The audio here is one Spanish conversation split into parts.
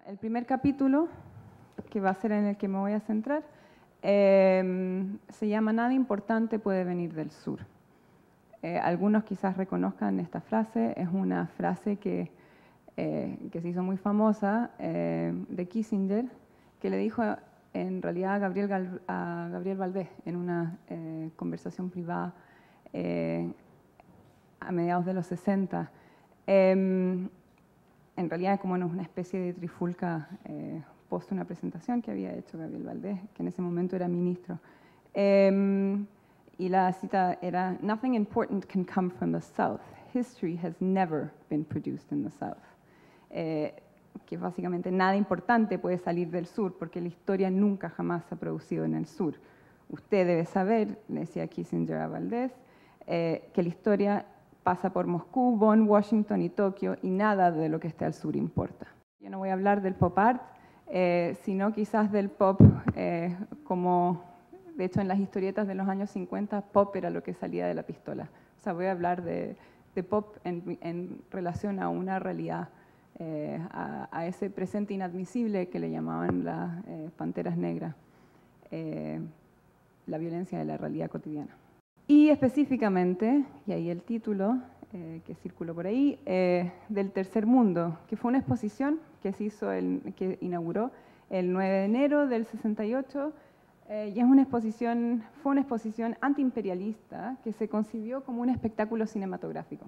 El primer capítulo, que va a ser en el que me voy a centrar, se llama Nada importante puede venir del sur. Algunos quizás reconozcan esta frase, es una frase que se hizo muy famosa de Kissinger, que le dijo en realidad a Gabriel Valdés en una conversación privada a mediados de los 60. En realidad como una especie de trifulca post una presentación que había hecho Gabriel Valdés, que en ese momento era ministro. Y la cita era, "Nothing important can come from the South. History has never been produced in the South." Que básicamente nada importante puede salir del sur, porque la historia nunca jamás se ha producido en el sur. Usted debe saber, le decía Kissinger a Valdés, que la historia pasa por Moscú, Bonn, Washington y Tokio, y nada de lo que esté al sur importa. Yo no voy a hablar del pop art, sino quizás del pop como, de hecho en las historietas de los años 50, pop era lo que salía de la pistola. O sea, voy a hablar de pop en relación a una realidad, a ese presente inadmisible que le llamaban las panteras negras, la violencia de la realidad cotidiana. Y específicamente, y ahí el título que circuló por ahí, del Tercer Mundo, que fue una exposición que se hizo, que inauguró el 9 de enero del 68, y fue una exposición antiimperialista que se concibió como un espectáculo cinematográfico.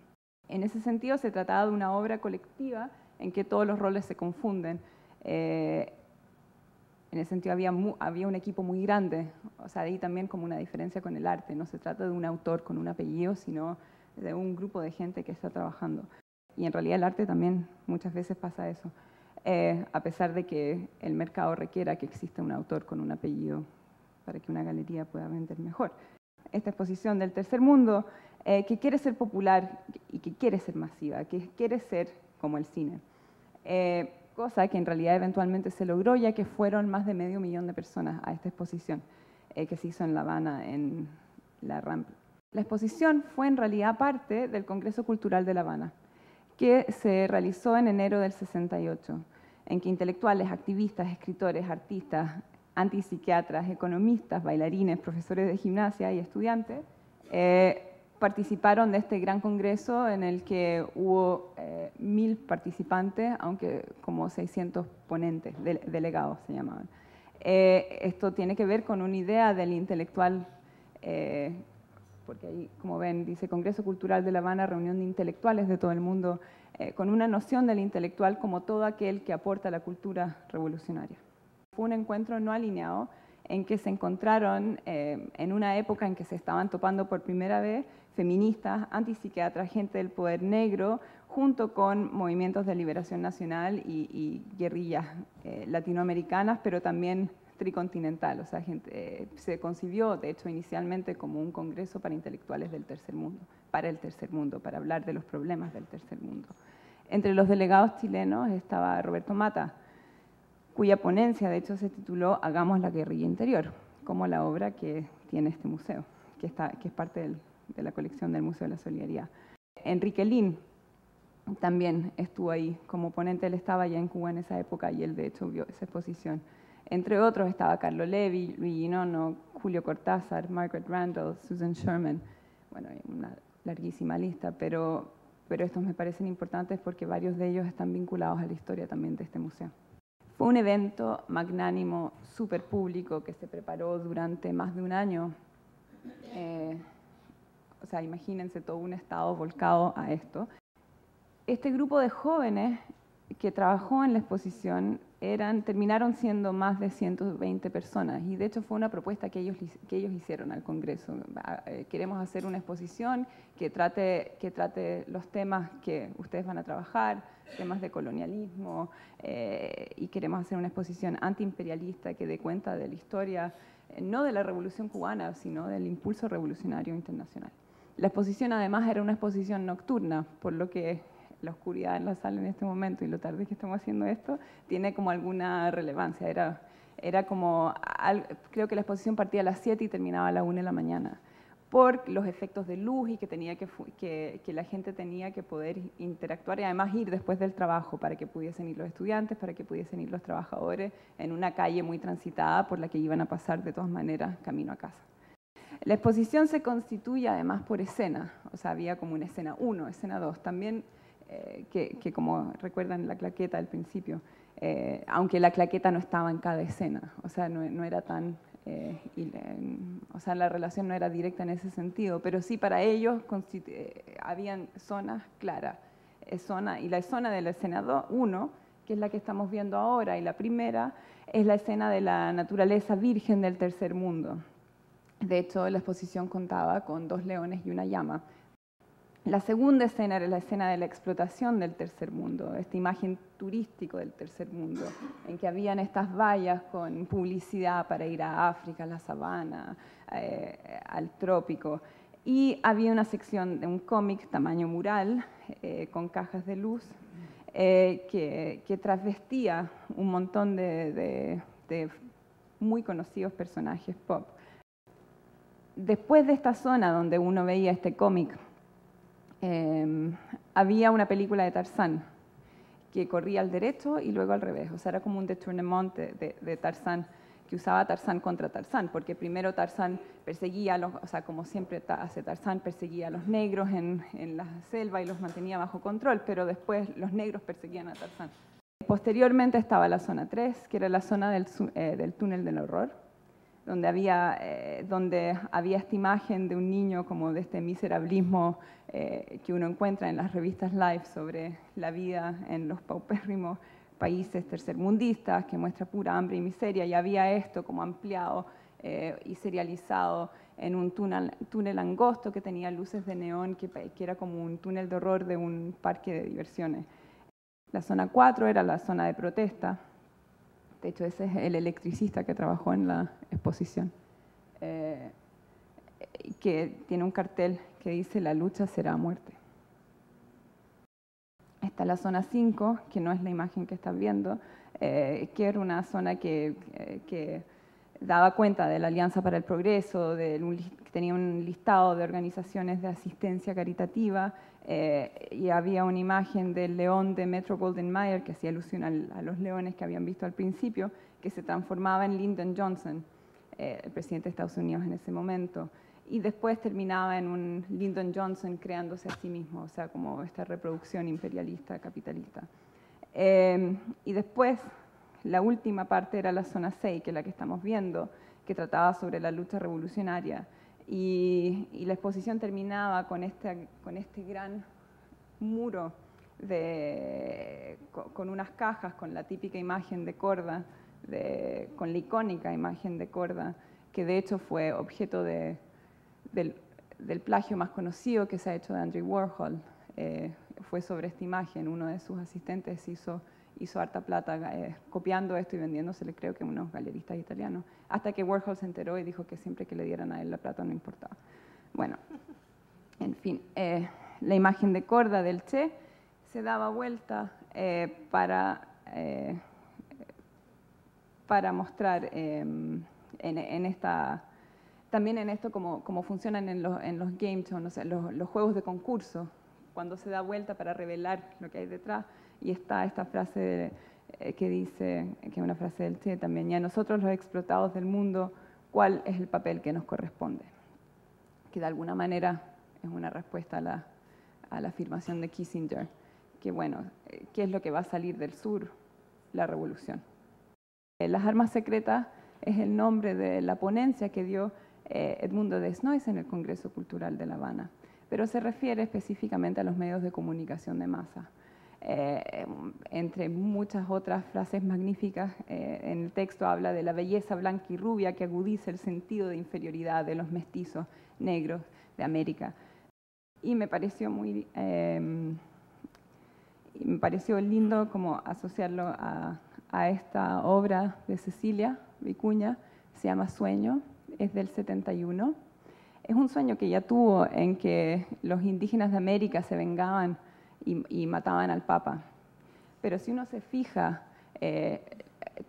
En ese sentido se trataba de una obra colectiva en que todos los roles se confunden. En ese sentido había un equipo muy grande, o sea, ahí también como una diferencia con el arte. No se trata de un autor con un apellido, sino de un grupo de gente que está trabajando. Y en realidad el arte también muchas veces pasa eso, a pesar de que el mercado requiera que exista un autor con un apellido para que una galería pueda vender mejor. Esta exposición del Tercer Mundo, que quiere ser popular y que quiere ser masiva, que quiere ser como el cine. Cosa que en realidad eventualmente se logró, ya que fueron más de 500.000 de personas a esta exposición que se hizo en La Habana, en la Rambla. La exposición fue en realidad parte del Congreso Cultural de La Habana, que se realizó en enero del 68, en que intelectuales, activistas, escritores, artistas, antipsiquiatras, economistas, bailarines, profesores de gimnasia y estudiantes participaron de este gran congreso en el que hubo 1.000 participantes, aunque como 600 ponentes, delegados se llamaban. Esto tiene que ver con una idea del intelectual, porque ahí, como ven, dice Congreso Cultural de La Habana, reunión de intelectuales de todo el mundo, con una noción del intelectual como todo aquel que aporta a la cultura revolucionaria. Fue un encuentro no alineado en que se encontraron en una época en que se estaban topando por primera vez feministas, antipsiquiatras, gente del poder negro, junto con movimientos de liberación nacional y guerrillas latinoamericanas, pero también tricontinental. O sea, se concibió, de hecho, inicialmente como un congreso para intelectuales del tercer mundo, para hablar de los problemas del tercer mundo. Entre los delegados chilenos estaba Roberto Mata, cuya ponencia, de hecho, se tituló Hagamos la guerrilla interior, como la obra que tiene este museo, que es parte de la colección del Museo de la Solidaridad. Enrique Lin también estuvo ahí como ponente, él estaba ya en Cuba en esa época y él, de hecho, vio esa exposición. Entre otros estaba Carlo Levi, Luigi Nono, Julio Cortázar, Margaret Randall, Susan Sherman. Bueno, hay una larguísima lista, pero estos me parecen importantes porque varios de ellos están vinculados a la historia también de este museo. Fue un evento magnánimo, súper público, que se preparó durante más de un año. O sea, imagínense todo un estado volcado a esto. Este grupo de jóvenes que trabajó en la exposición terminaron siendo más de 120 personas, y de hecho fue una propuesta que ellos hicieron al Congreso. Queremos hacer una exposición que trate los temas que ustedes van a trabajar, temas de colonialismo, y queremos hacer una exposición antiimperialista que dé cuenta de la historia, no de la Revolución Cubana, sino del impulso revolucionario internacional. La exposición además era una exposición nocturna, por lo que la oscuridad en la sala en este momento y lo tarde que estamos haciendo esto tiene como alguna relevancia. Era como, creo que la exposición partía a las 7 y terminaba a la 1 de la mañana. por los efectos de luz y que la gente tenía que poder interactuar y además ir después del trabajo para que pudiesen ir los estudiantes, para que pudiesen ir los trabajadores en una calle muy transitada por la que iban a pasar de todas maneras camino a casa. La exposición se constituye además por escena, o sea, había como una escena 1, escena 2, también que como recuerdan la claqueta al principio, aunque la claqueta no estaba en cada escena, o sea, no era tan... o sea, la relación no era directa en ese sentido, pero sí para ellos habían zonas claras. Y la zona de la escena 1, que es la que estamos viendo ahora, y la primera es la escena de la naturaleza virgen del tercer mundo. De hecho, la exposición contaba con 2 leones y una llama. La segunda escena era la escena de la explotación del tercer mundo, esta imagen turístico del tercer mundo, en que habían estas vallas con publicidad para ir a África, a la sabana, al trópico. Y había una sección de un cómic tamaño mural, con cajas de luz, que trasvestía un montón de muy conocidos personajes pop. Después de esta zona donde uno veía este cómic, había una película de Tarzán que corría al derecho y luego al revés, o sea, era como un détournement de Tarzán, que usaba a Tarzán contra Tarzán, porque primero Tarzán perseguía, o sea, como siempre hace Tarzán, perseguía a los negros en la selva y los mantenía bajo control, pero después los negros perseguían a Tarzán. Posteriormente estaba la zona 3, que era la zona del túnel del horror, donde había esta imagen de un niño como de este miserablismo que uno encuentra en las revistas Life sobre la vida en los paupérrimos países tercermundistas, que muestra pura hambre y miseria, y había esto como ampliado y serializado en un túnel angosto que tenía luces de neón, que era como un túnel de horror de un parque de diversiones. La zona 4 era la zona de protesta. De hecho, ese es el electricista que trabajó en la exposición, que tiene un cartel que dice "La lucha será a muerte". Está la zona 5, que no es la imagen que estás viendo, que era una zona que daba cuenta de la Alianza para el Progreso, que tenía un listado de organizaciones de asistencia caritativa, y había una imagen del león de Metro-Goldwyn-Mayer, que hacía alusión a los leones que habían visto al principio, que se transformaba en Lyndon Johnson, el presidente de Estados Unidos en ese momento, y después terminaba en un Lyndon Johnson creándose a sí mismo, o sea, como esta reproducción imperialista, capitalista. Y después, la última parte era la zona 6, que es la que estamos viendo, que trataba sobre la lucha revolucionaria. Y la exposición terminaba con este gran muro con unas cajas, con la típica imagen de Korda, con la icónica imagen de Korda, que de hecho fue objeto del plagio más conocido que se ha hecho de Andy Warhol. Fue sobre esta imagen, uno de sus asistentes hizo harta plata copiando esto y vendiéndosele, creo que a unos galeristas italianos, hasta que Warhol se enteró y dijo que siempre que le dieran a él la plata no importaba. Bueno, en fin, la imagen de Korda del Che se daba vuelta para mostrar también en esto como funcionan en los game shows, no sé, los juegos de concurso, cuando se da vuelta para revelar lo que hay detrás, y está esta frase que dice, que es una frase del Che también, y a nosotros los explotados del mundo, ¿cuál es el papel que nos corresponde? Que de alguna manera es una respuesta a la afirmación de Kissinger, que bueno, ¿qué es lo que va a salir del sur? La revolución. Las armas secretas es el nombre de la ponencia que dio Edmundo Desnoyers en el Congreso Cultural de La Habana, pero se refiere específicamente a los medios de comunicación de masa. Entre muchas otras frases magníficas, en el texto habla de la belleza blanca y rubia que agudiza el sentido de inferioridad de los mestizos negros de América. Y me pareció me pareció lindo como asociarlo a esta obra de Cecilia Vicuña, se llama Sueño, es del 71. Es un sueño que ella tuvo en que los indígenas de América se vengaban y mataban al Papa. Pero si uno se fija,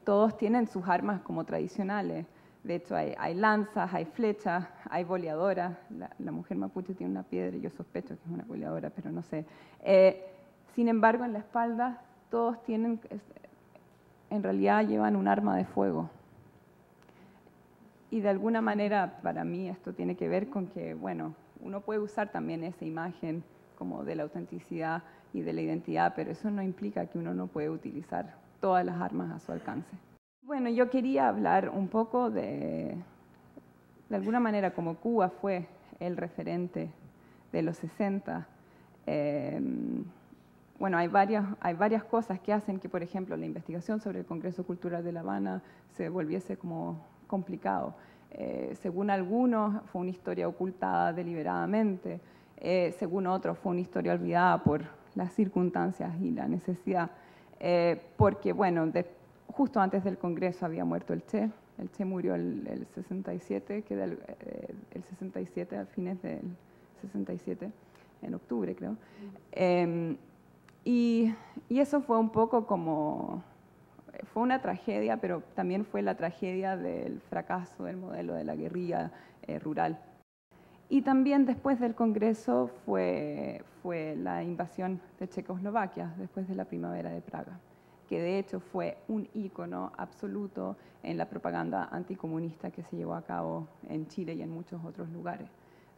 todos tienen sus armas como tradicionales, De hecho, hay lanzas, hay flechas, hay boleadoras. La mujer mapuche tiene una piedra y yo sospecho que es una boleadora, pero no sé. Sin embargo, en la espalda todos tienen, en realidad llevan un arma de fuego. Y de alguna manera, para mí, esto tiene que ver con que, bueno, uno puede usar también esa imagen como de la autenticidad y de la identidad, pero eso no implica que uno no puede utilizar todas las armas a su alcance. Bueno, yo quería hablar un poco de alguna manera, como Cuba fue el referente de los 60, bueno, hay varias cosas que hacen que, por ejemplo, la investigación sobre el Congreso Cultural de La Habana se volviese como complicado. Según algunos, fue una historia ocultada deliberadamente. Según otros, fue una historia olvidada por las circunstancias y la necesidad. Porque, bueno, justo antes del Congreso había muerto el Che. El Che murió el 67, el 67, a fines del 67, en octubre creo. Y eso fue un poco como, fue una tragedia, pero también fue la tragedia del fracaso del modelo de la guerrilla rural. Y también después del Congreso fue la invasión de Checoslovaquia, después de la Primavera de Praga, que de hecho fue un ícono absoluto en la propaganda anticomunista que se llevó a cabo en Chile y en muchos otros lugares.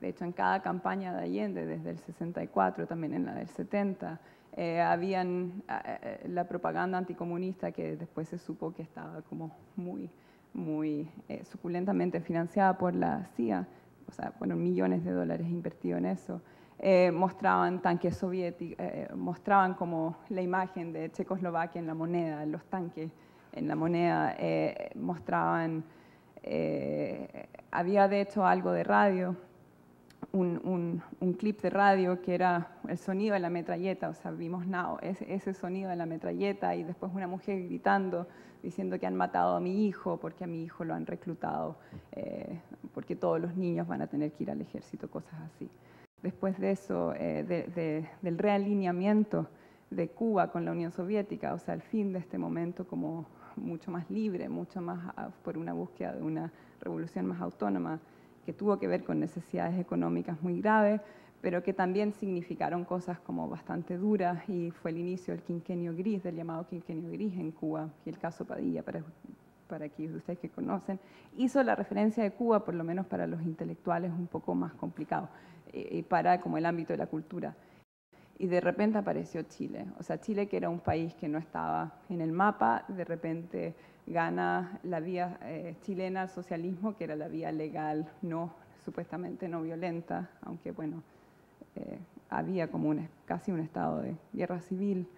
De hecho, en cada campaña de Allende, desde el 64, también en la del 70, habían la propaganda anticomunista que después se supo que estaba como muy suculentamente financiada por la CIA, o sea, fueron millones de dólares invertidos en eso. Mostraban tanques soviéticos, mostraban como la imagen de Checoslovaquia en la moneda, los tanques en la moneda, mostraban, había de hecho algo de radio, un clip de radio que era el sonido de la metralleta, o sea, vimos ese sonido de la metralleta y después una mujer gritando, diciendo que han matado a mi hijo porque a mi hijo lo han reclutado, porque todos los niños van a tener que ir al ejército, cosas así. Después de eso, del realineamiento de Cuba con la Unión Soviética, o sea, el fin de este momento como mucho más libre, mucho más por una búsqueda de una revolución más autónoma, que tuvo que ver con necesidades económicas muy graves, pero que también significaron cosas como bastante duras, y fue el inicio del quinquenio gris, del llamado quinquenio gris en Cuba, y el caso Padilla, para aquellos de ustedes que conocen, hizo la referencia de Cuba, por lo menos para los intelectuales, un poco más complicado, y para como el ámbito de la cultura. Y de repente apareció Chile, o sea, Chile, que era un país que no estaba en el mapa, de repente gana la vía chilena al socialismo, que era la vía legal, supuestamente no violenta, aunque bueno, había como casi un estado de guerra civil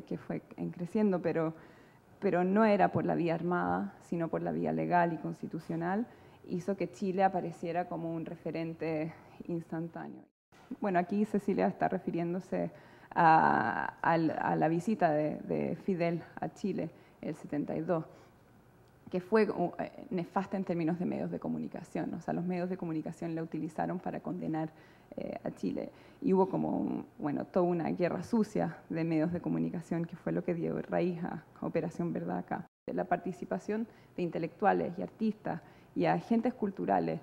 que fue creciendo, pero no era por la vía armada, sino por la vía legal y constitucional, hizo que Chile apareciera como un referente instantáneo. Bueno, aquí Cecilia está refiriéndose a la visita de Fidel a Chile, el 72, que fue nefasta en términos de medios de comunicación. O sea, los medios de comunicación la utilizaron para condenar a Chile. Y hubo como, toda una guerra sucia de medios de comunicación, que fue lo que dio raíz a Operación Verdad acá. La participación de intelectuales y artistas y agentes culturales,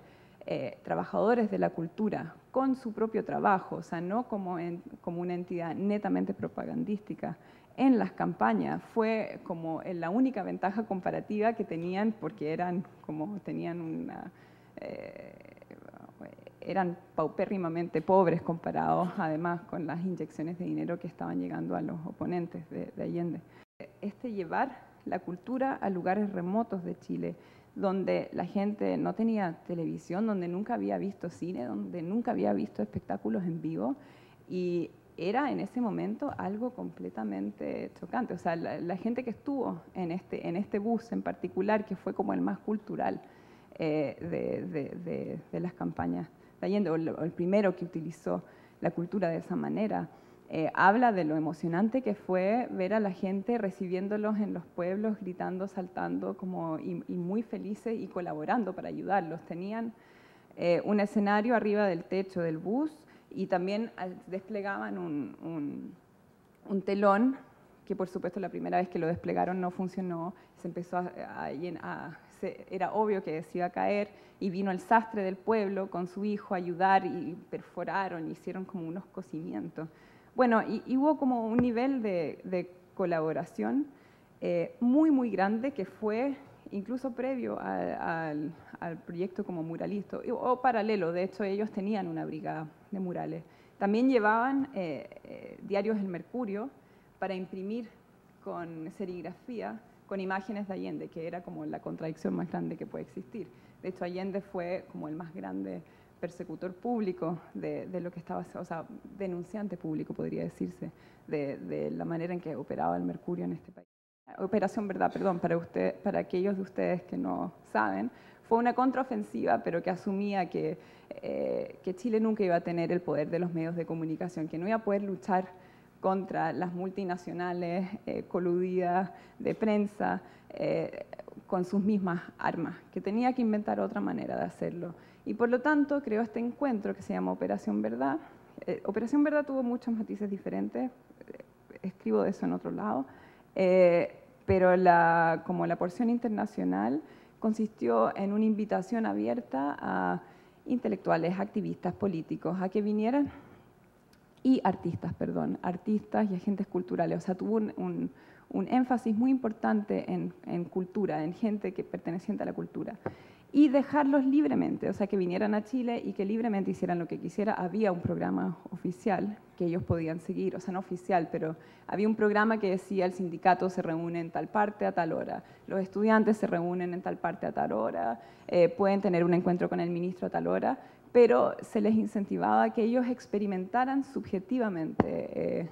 trabajadores de la cultura, con su propio trabajo, o sea, no como una entidad netamente propagandística, en las campañas, fue como la única ventaja comparativa que tenían, porque eran paupérrimamente pobres comparados además con las inyecciones de dinero que estaban llegando a los oponentes de Allende. Llevar la cultura a lugares remotos de Chile, donde la gente no tenía televisión, donde nunca había visto cine, donde nunca había visto espectáculos en vivo, y era en ese momento algo completamente chocante. O sea, la gente que estuvo en este bus en particular, que fue como el más cultural de las campañas de Allende, o el primero que utilizó la cultura de esa manera, habla de lo emocionante que fue ver a la gente recibiéndolos en los pueblos, gritando, saltando, y muy felices y colaborando para ayudarlos. Tenían un escenario arriba del techo del bus, y también desplegaban un telón, que por supuesto la primera vez que lo desplegaron no funcionó, se empezó a era obvio que se iba a caer, y vino el sastre del pueblo con su hijo a ayudar y perforaron, hicieron como unos cocimientos. Bueno, y hubo como un nivel de colaboración muy, muy grande que fue incluso previo al proyecto como muralista, o paralelo. De hecho, ellos tenían una brigada de murales. También llevaban diarios El Mercurio para imprimir con serigrafía, con imágenes de Allende, que era como la contradicción más grande que puede existir. De hecho, Allende fue como el más grande persecutor público de lo que estaba, o sea, denunciante público, podría decirse, de la manera en que operaba el Mercurio en este país. Operación Verdad, perdón, para aquellos de ustedes que no saben, fue una contraofensiva, pero que asumía que Chile nunca iba a tener el poder de los medios de comunicación, que no iba a poder luchar contra las multinacionales coludidas de prensa con sus mismas armas, que tenía que inventar otra manera de hacerlo. Y por lo tanto creó este encuentro que se llama Operación Verdad. Operación Verdad tuvo muchos matices diferentes, escribo de eso en otro lado, pero como la porción internacional consistió en una invitación abierta a intelectuales, activistas, políticos, a que vinieran, y artistas, perdón, artistas y agentes culturales. O sea, tuvo un énfasis muy importante en cultura, en gente que perteneciente a la cultura. Y dejarlos libremente, o sea, que vinieran a Chile y que libremente hicieran lo que quisiera. Había un programa oficial que ellos podían seguir, o sea, no oficial, pero había un programa que decía: el sindicato se reúne en tal parte a tal hora, los estudiantes se reúnen en tal parte a tal hora, pueden tener un encuentro con el ministro a tal hora, pero se les incentivaba a que ellos experimentaran subjetivamente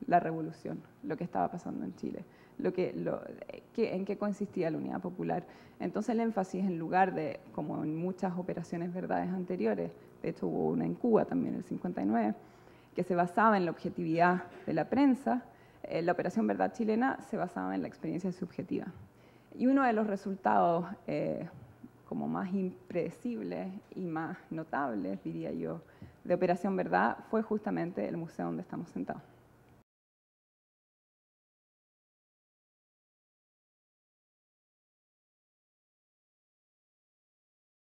la revolución, lo que estaba pasando en Chile, en qué consistía la unidad popular. Entonces el énfasis, en lugar de, como en muchas operaciones verdades anteriores, de hecho hubo una en Cuba también en el 59, que se basaba en la objetividad de la prensa, la Operación Verdad chilena se basaba en la experiencia subjetiva. Y uno de los resultados como más impredecibles y más notables, diría yo, de Operación Verdad fue justamente el museo donde estamos sentados.